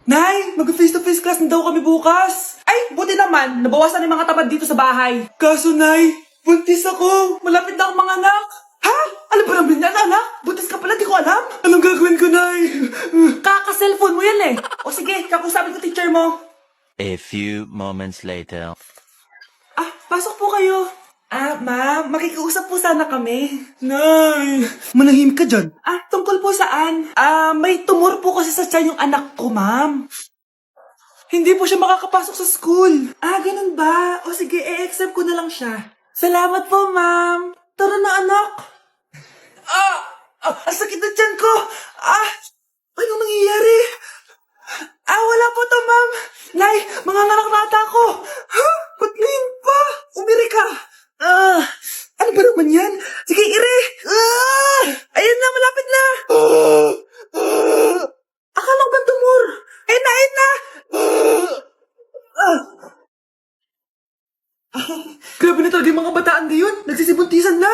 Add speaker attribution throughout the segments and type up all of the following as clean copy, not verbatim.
Speaker 1: Nay, mag-face-to-face class na daw kami bukas. Ay, buti naman, nabawasan yung mga tamad dito sa bahay. Kaso, Nay, buntis ako. Malapit na akong mga anak. Ha? Alam ba namin yan, anak? Buntis ka pala, di ko alam. Anong gagawin ko, Nay? Kaka-cellphone mo yan eh. O sige, kakusapin ko teacher mo.
Speaker 2: A few moments later.
Speaker 1: Ah, pasok po kayo. Ah, ma'am, makikiusap po sana kami. Nay, manahimik ka dyan. Ah, tungkol po saan? Ah, may tumor po kasi sa tiyan yung anak ko, ma'am. Hindi po siya makakapasok sa school. Ah, ganun ba? O sige, i-accept ko na lang siya. Salamat po, ma'am. Tara na, anak. Ang sakit na tiyan ko. Anong nangyayari? Wala po to, ma'am. Nay, mga nata ko. Ha? Ba't ngayon pa? Umiri ka. Ano ba naman yan? Sige, ire. Ayan na, malapit na. Akala ko ba tumor? Ayun na, ayun na. Grabe na talaga yung mga bataan ngayon. Nagsisibuntisan na.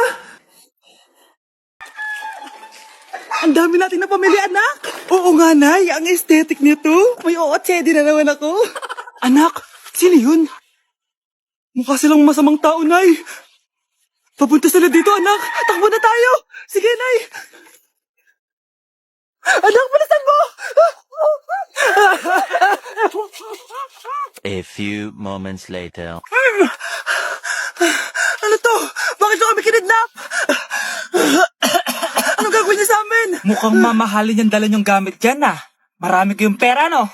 Speaker 1: Ang dami natin na pamilya, anak. Oo nga, Nay. Ang aesthetic nito. May ootsedi na naman ako. Anak, sino yun? Mukha silang masamang tao, Nay. Papunta sila dito, anak. Takbo na tayo. Sige, Nay. Anak, palasan mo.
Speaker 2: A few moments later.
Speaker 1: Ano to? Bakit ko kami kinidnap? Anong gagawin niya sa amin? Mukhang mamahalin yung dala niyong gamit dyan, Marami kayong pera, no?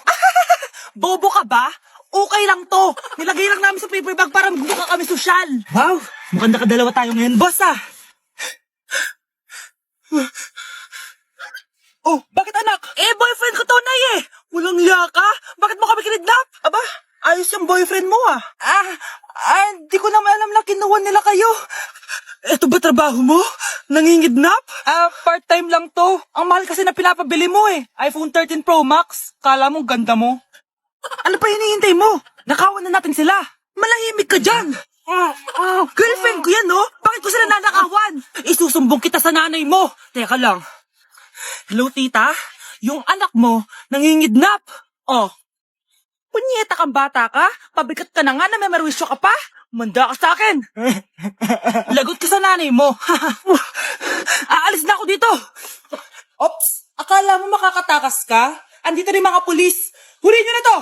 Speaker 1: Bobo ka ba? Okay lang to. Nilagay lang namin sa paper bag para magbuka kami sosyal. Wow! Mukhang nakadalawa tayo ngayon, boss, Oh, bakit anak? Boyfriend ko to, Nay, Walang liya ka? Bakit mo kami kinidnap? Aba, ayos yung boyfriend mo, Hindi ko naman alam na kinuha nila kayo. Eto ba trabaho mo? Nangingidnap? Part-time lang to. Ang mahal kasi na pinapabili mo, iPhone 13 Pro Max. Kala mo ganda mo. Ano pa hinihintay mo? Nakawan na natin sila. Malahimik ka dyan. Girlfriend ko yan, no? Bakit ko sila nanakawan? Isusumbong kita sa nanay mo. Teka lang. Hello, tita? Yung anak mo, nangingidnap. Punyeta kang bata ka? Pabigat ka na nga na may marwisyo ka pa? Manda ka sa akin. Lagot ka sa nanay mo. Aalis na ako dito. Ops, akala mo makakatakas ka? Andito rin mga pulis. Huli nyo na to!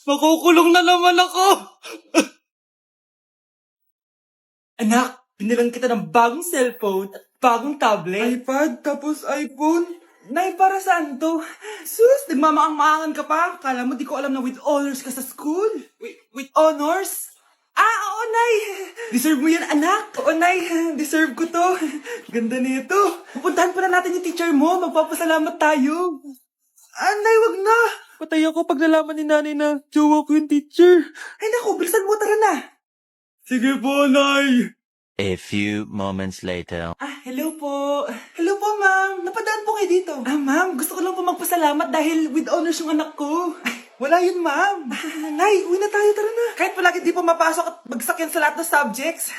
Speaker 1: Makukulong na naman ako. Anak, binilang kita ng bagong cellphone at bagong tablet. iPad, tapos iPhone. Nay, para saan to? Sus, nagmamaang-maangan ka pa? Kala mo di ko alam na with honors ka sa school? With honors? Oo, Nay. Deserve mo yan, anak. Oo, Nay. Deserve ko to. Ganda nito. Pupuntahan pa na natin yung teacher mo. Magpapasalamat tayo. Nay, wag na. Patay ako pag nalaman ni nanay na jowa ko yung teacher. Ay, naku, bilisan mo, tara na. Sige po, Nay.
Speaker 2: A few moments later.
Speaker 1: Hello po. Hello po, ma'am. Napadaan po kayo dito. Ma'am, gusto ko lang po magpasalamat dahil with honors yung anak ko. Wala yun, ma'am. Nay, uwi na tayo, tara na. Kahit palagi di po mapasok at bagsak yan sa lahat ng subjects.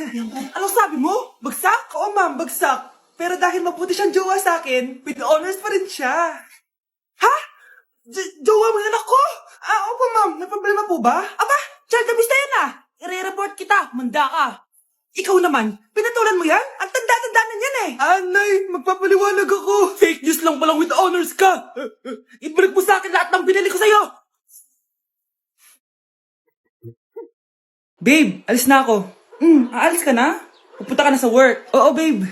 Speaker 1: Anong sabi mo? Bagsak? Oo, ma'am, bagsak. Pero dahil mabuti siyang jowa sa akin, with honors pa rin siya. Ha? Jowa mo yung anak ko? Opo, ma'am. May problema po ba? Aba, child abuse na yan, I-report kita. Manda ka. Ikaw naman, pinatulan mo yan? Ang tanda-tanda na yan, Nay, magpapaliwanag ako. Fake news lang palang with honors ka. Ibalik mo sa akin lahat ng binili ko sa'yo. Babe, alis na ako. Aalis ka na? Pupunta ka na sa work. Oo, babe.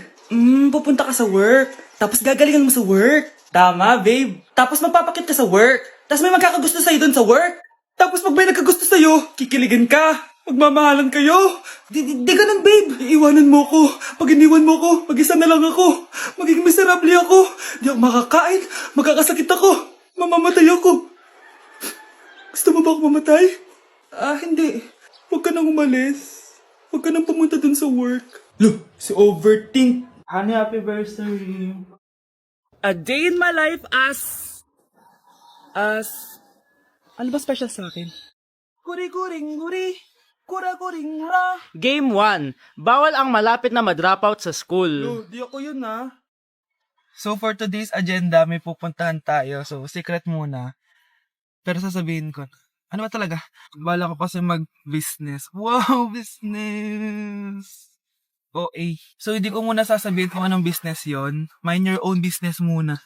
Speaker 1: Pupunta ka sa work. Tapos gagalingan mo sa work. Tama, babe. Tapos magpapakit ka sa work. Tapos may magkakagusto sa'yo dun sa work. Tapos pag may nagkagusto sa'yo, kikiligan ka. Magmamahalan kayo. Di ganun, babe. Iiwanan mo ko. Pag iniwan mo ko, mag-isa na lang ako. Magiging miserable ako. Di ako makakain. Magkakasakit ako. Mamamatay ako. Gusto mo ba ako mamatay? Hindi. Huwag ka nang umalis. Huwag ka nang pumunta dun sa work. Look, si Overthink. Honey, happy birthday. A day in my life ano ba special sa akin? Guri-guring-guri. Kura-guring-ra.
Speaker 3: Game 1. Bawal ang malapit na ma-dropout sa school.
Speaker 1: Di ako yun, So, for today's agenda, may pupuntahan tayo. So, secret muna.
Speaker 4: Pero sasabihin ko, ano ba talaga? Bala ko kasi mag-business. Wow, business! OA. So, hindi ko muna sasabihin kung anong business yon. Mind your own business muna.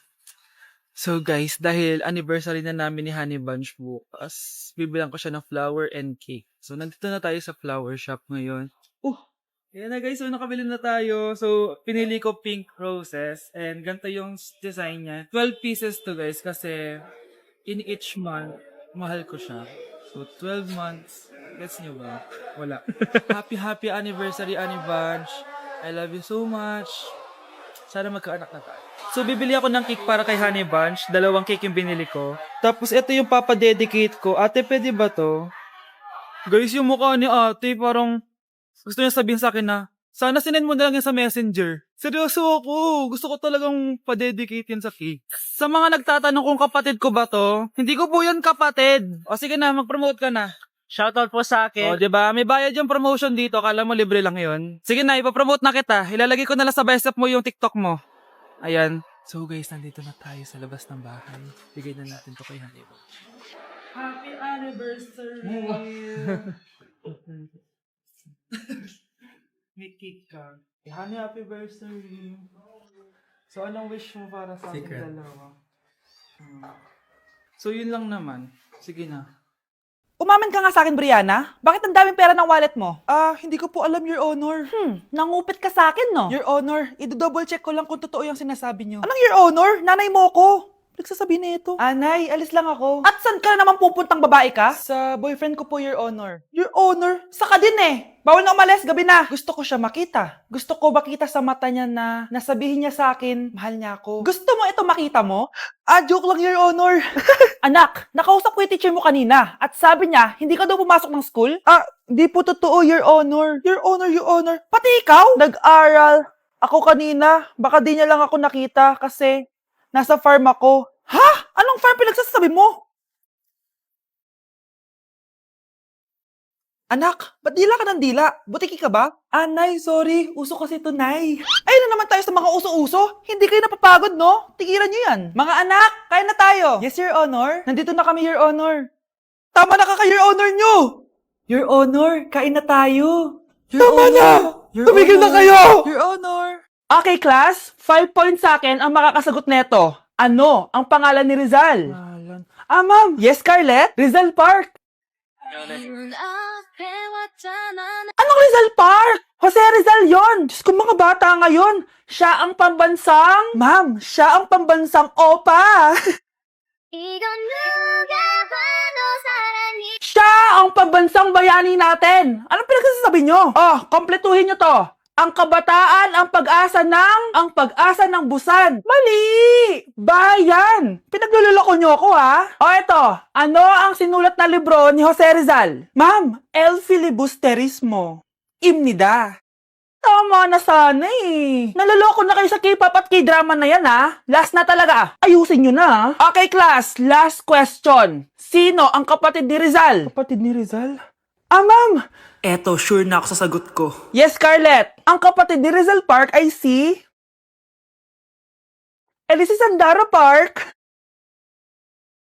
Speaker 4: So guys, dahil anniversary na namin ni Honey Bunch bukas, bibilang ko siya ng flower and cake. So, nandito na tayo sa flower shop ngayon. Ayan na guys, so nakabili na tayo. So, pinili ko pink roses and ganito yung design niya. 12 pieces to guys kasi in each month, mahal ko siya. So, 12 months. Gets nyo ba? Wala. Happy anniversary, Honey Bunch. I love you so much. Sana magkaanak na tayo. So, bibili ako ng cake para kay Honey Bunch. 2 cake yung binili ko. Tapos, ito yung papadedicate ko. Ate, pwede ba to? Guys, yung mukha ni ate, parang gusto niya sabihin sa akin na, sana sinend mo na lang yan sa messenger. Seryoso ako. Gusto ko talagang padedicate yan sa cake. Sa mga nagtatanong kung kapatid ko ba to, hindi ko po yan kapatid. O sige na, mag-promote ka na.
Speaker 3: Shoutout po sa
Speaker 4: O,
Speaker 3: akin.
Speaker 4: diba? May bayad yung promotion dito. Kala mo libre lang yun. Sige na, ipapromote na kita. Ilalagay ko na lang sa bicep mo yung TikTok mo. Ayan. So guys, nandito na tayo sa labas ng bahay. Bigay na natin to kay Honey Bunch. Happy anniversary! May cake ka. Honey, happy anniversary! So, anong wish mo para sa ating dalawa? So, yun lang naman. Sige na.
Speaker 1: Umamin ka nga sa akin, Brianna. Bakit ang daming pera ng wallet mo?
Speaker 4: Hindi ko po alam, Your Honor.
Speaker 1: Nangupit ka sa akin, no?
Speaker 4: Your Honor, i-double check ko lang kung totoo yung sinasabi niyo.
Speaker 1: Anong Your Honor? Nanay mo ko.
Speaker 4: Nagsasabi na ito?
Speaker 1: Anay, alis lang ako. At saan ka na naman pupuntang babae ka?
Speaker 4: Sa boyfriend ko po, Your Honor.
Speaker 1: Your Honor, saka din eh. Bawal na umalis, gabi na. Gusto ko siya makita. Gusto ko makita sa mata niya na nasabihin niya sa akin, mahal niya ako. Gusto mo ito makita mo?
Speaker 4: Joke lang, Your Honor.
Speaker 1: Anak, nakausap ko yung teacher mo kanina at sabi niya, hindi ka daw pumasok ng school?
Speaker 4: Di po totoo, Your Honor. Your Honor, Your Honor.
Speaker 1: Pati ikaw?
Speaker 4: Nag-aral. Ako kanina, baka di niya lang ako nakita kasi nasa farm ako.
Speaker 1: Ha? Anong farm pinagsasabi mo? Anak, ba't dila ka ng dila? Butiki ka ba?
Speaker 4: Nay, sorry. Uso kasi ito, Nay.
Speaker 1: Ayun na naman tayo sa mga uso-uso. Hindi kayo napapagod, no? Tigilan nyo yan. Mga anak, kain na tayo.
Speaker 4: Yes, Your Honor.
Speaker 1: Nandito na kami, Your Honor.
Speaker 4: Tama na Your Honor nyo! Your Honor, kain na tayo.
Speaker 1: Tama na! Tumigil na kayo!
Speaker 4: Your Honor.
Speaker 1: Okay, class. 5 points sa akin ang makakasagot neto. Ano ang pangalan ni Rizal? Ma'am. Yes, Scarlett? Rizal Park. Anong Rizal Park? Jose Rizal yon. Diyos ko, mga bata ngayon. Siya ang pambansang... Ma'am, siya ang pambansang opa. Siya ang pambansang bayani natin. Anong pinagsasabi nyo? Kompletuhin nyo to. Ang kabataan, ang pag-asa ng busan. Mali! Bayan! Pinagluloko nyo ako, ha? Eto. Ano ang sinulat na libro ni Jose Rizal? Ma'am, El Filibusterismo. Imnida. Tama na sana eh. Naloloko na kayo sa K-pop at K-drama na yan, ha? Last na talaga. Ayusin nyo na, ha? Okay, class. Last question. Sino ang kapatid ni Rizal?
Speaker 4: Kapatid ni Rizal?
Speaker 1: Ma'am.
Speaker 4: Eto, sure na ako sa sagot ko.
Speaker 1: Yes, Scarlett. Ang kapatid ni Rizal Park ay si... si Sandara Park.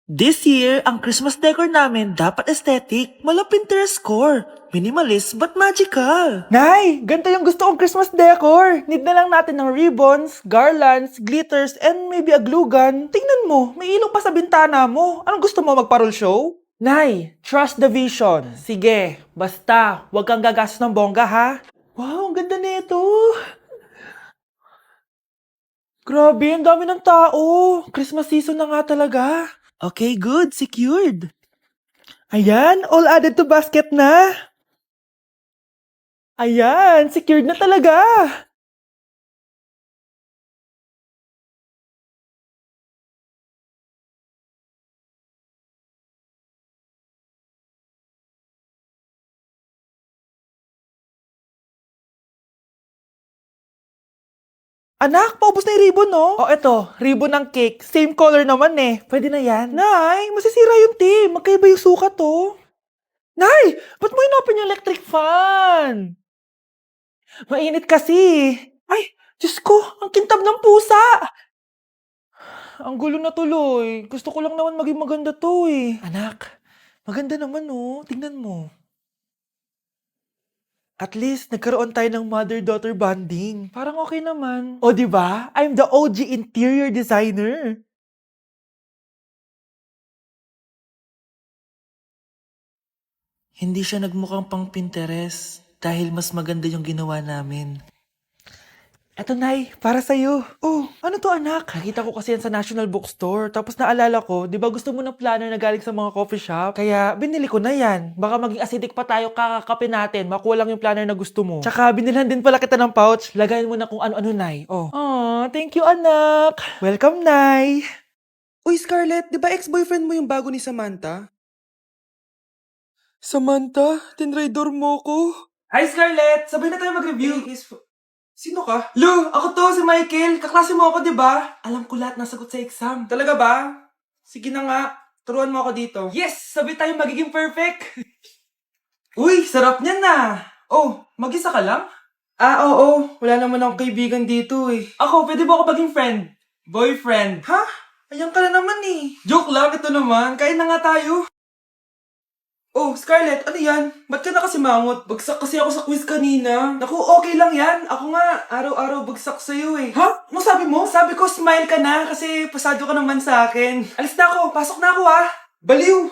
Speaker 5: This year, ang Christmas decor namin dapat aesthetic, mala Pinterest score, minimalist but magical.
Speaker 1: Nay, ganito yung gusto kong Christmas decor. Need na lang natin ng ribbons, garlands, glitters, and maybe a glue gun. Tingnan mo, may ilaw pa sa bintana mo. Anong gusto mo, mag-parol show? Nay, trust the vision. Sige, basta, huwag kang gagastos ng bongga, ha? Wow, ang ganda nito. Grabe, ang dami ng tao. Christmas season na nga talaga.
Speaker 5: Okay, good, secured.
Speaker 1: Ayan, all added to basket na. Ayan, secured na talaga. Anak, paubos na yung ribbon, no? Eto, ribbon ng cake. Same color naman eh. Pwede na yan. Nay, masisira yung team. Magkaiba yung sukat, oh. Nay, ba't mo inopen yung electric fan? Mainit kasi. Ay, Diyos ko, ang kintab ng pusa.
Speaker 5: ang gulo na tuloy. Gusto ko lang naman maging maganda to eh. Anak, maganda naman oh. Tingnan mo. At least, nagkaroon tayo ng mother-daughter bonding. Parang okay naman. O, di ba? I'm the OG interior designer. Hindi siya nagmukhang pang Pinterest dahil mas maganda yung ginawa namin. Eto, Nay, para sa'yo. Oh, ano to, anak? Nakita ko kasi yan sa National Bookstore. Tapos naalala ko, di ba gusto mo ng planner na galing sa mga coffee shop? Kaya binili ko na yan. Baka maging acidic pa tayo kakakapin natin. Makuha lang yung planner na gusto mo. Tsaka binilhan din pala kita ng pouch. Lagayan mo na kung ano-ano, Nay. Oh. Aw, thank you, anak. Welcome, Nay.
Speaker 1: Uy, Scarlett, di ba ex-boyfriend mo yung bago ni Samantha? Samantha, tinraidor mo ko. Hi, Scarlett! Sabay na tayo mag-review. Sino ka? Lu, ako to, si Michael. Kaklase mo ako, di ba? Alam ko lahat ng sagot sa exam. Talaga ba? Sige na nga. Turuan mo ako dito. Yes! Sabay tayo magiging perfect. Uy, sarap niyan na. Oh, mag-isa ka lang? Oo. Wala naman akong kaibigan dito eh. Ako, pwede ba ako maging friend? Boyfriend. Ha? Ayan ka na naman eh. Joke lang, ito naman. Kain na nga tayo. Oh, Scarlett, ano yan? Ba't ka na kasi mangot? Bagsak kasi ako sa quiz kanina. Naku, okay lang yan. Ako nga, araw-araw bagsak sa'yo eh. Ha? Ano sabi mo? Sabi ko, smile ka na kasi pasado ka naman sa akin. Alis na ako, pasok na ako ah. Baliw!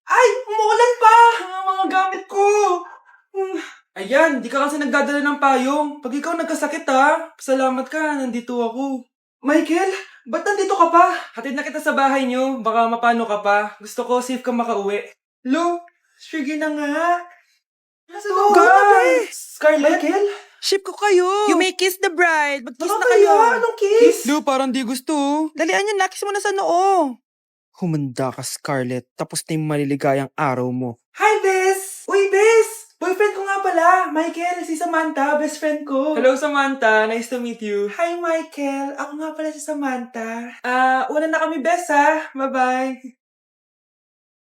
Speaker 1: Ay, umuulan pa! Ang mga gamit ko! Ayan, di ka kasi nagdadala ng payong. Pag ikaw nagkasakit ha, pasalamat ka, nandito ako. Michael, ba't nandito ka pa? Hatid na kita sa bahay niyo, baka mapano ka pa. Gusto ko safe ka makauwi. Lo, sige na nga. Go na, be! Scarlett? Michael?
Speaker 6: Ship ko kayo. You may kiss the bride. Mag-kiss na kayo.
Speaker 1: Anong kiss?
Speaker 6: Lu, parang di gusto. Dalian yan, nakis mo na sa noo. Humanda ka, Scarlett. Tapos na yung maliligayang araw mo.
Speaker 1: Hi, Bes! Uy, Bes! Boyfriend ko nga pala, Michael, si Samantha, best friend ko. Hello, Samantha. Nice to meet you. Hi, Michael. Ako nga pala si Samantha. Una na kami, Bes, ha? Bye-bye.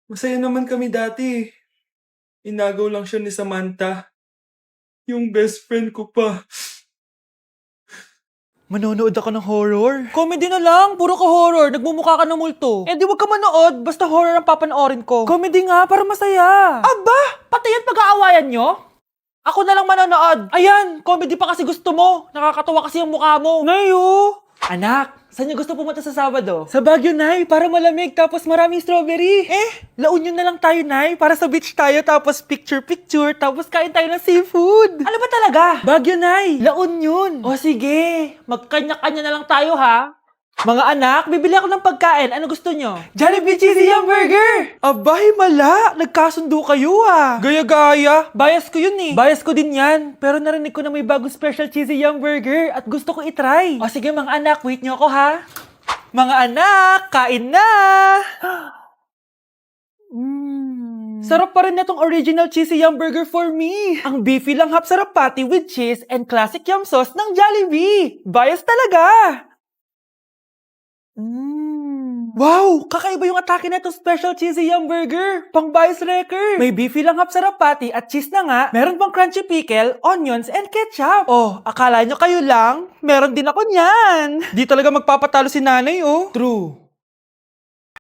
Speaker 1: Masaya naman kami dati. Inagaw lang siya ni Samantha. Yung best friend ko pa.
Speaker 5: Manonood ako ng horror. Comedy na lang, puro ka horror. Nagmumukha ka ng multo. Eh di wag ka manood, basta horror ang papanoorin ko. Comedy nga, para masaya. Aba, pati yan pag-aawayan nyo? Ako na lang manonood. Ayan, comedy pa kasi gusto mo. Nakakatawa kasi yung mukha mo. Nayo! Anak, saan niyo gusto pumunta sa Sabado? Sa Baguio, Nay, para malamig tapos maraming strawberry. La Union na lang tayo, Nay, para sa beach tayo tapos picture-picture tapos kain tayo ng seafood. Ano ba talaga? Baguio, Nay, La Union. O sige, magkanya-kanya na lang tayo, ha? Mga anak, bibili ako ng pagkain. Ano gusto nyo? Jollibee Cheesy Yum Burger! Abay, mala! Nagkasundo kayo ah! Gaya-gaya! Bias ko yun eh. Bias ko din yan. Pero narinig ko na may bagong special Cheesy Yum Burger at gusto ko itry. O sige mga anak, wait nyo ako ha. Mga anak, kain na! Sarap pa rin itong original Cheesy Yum Burger for me. Ang beefy lang hap sarap patty with cheese and classic yum sauce ng Jollibee. Bias talaga! Wow! Kakaiba yung atake na itong special cheesy yum burger. Pang bias wrecker. May beefy lang hap sarap patty at cheese na nga. Meron pang crunchy pickle, onions, and ketchup. Oh, akala nyo kayo lang? Meron din ako niyan. Di talaga magpapatalo si nanay, oh. True.